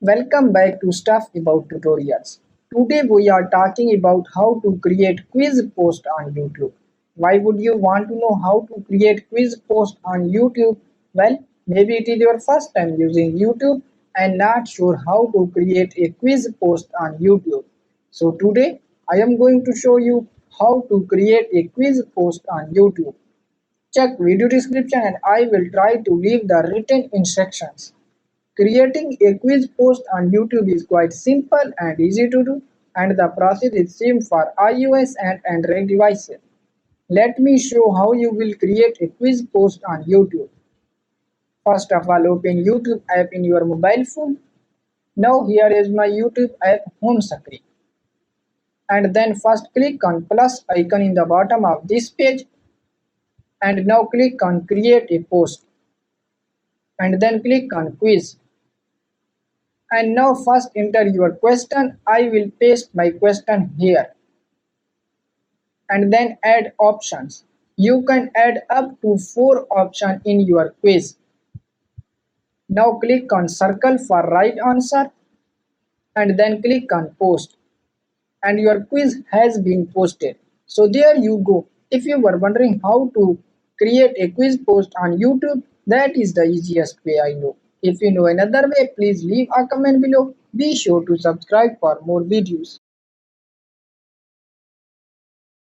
Welcome back to Stuff About Tutorials. Today we are talking about how to create quiz post on YouTube. Why would you want to know how to create quiz post on YouTube? Well, maybe it is your first time using YouTube and not sure how to create a quiz post on YouTube. So today I am going to show you how to create a quiz post on YouTube. Check video description and I will try to leave the written instructions. Creating a quiz post on YouTube is quite simple and easy to do, and the process is same for iOS and Android devices. Let me show how you will create a quiz post on YouTube. First of all, open YouTube app in your mobile phone. Now here is my YouTube app home screen. And then first click on plus icon in the bottom of this page, and now click on create a post, and then click on quiz. And now first enter your question. I will paste my question here and then add options. You can add up to 4 options in your quiz. Now click on circle for right answer and then click on post, and your quiz has been posted. So there you go. If you were wondering how to create a quiz post on YouTube, that is the easiest way I know. If you know another way, please leave a comment below. Be sure to subscribe for more videos.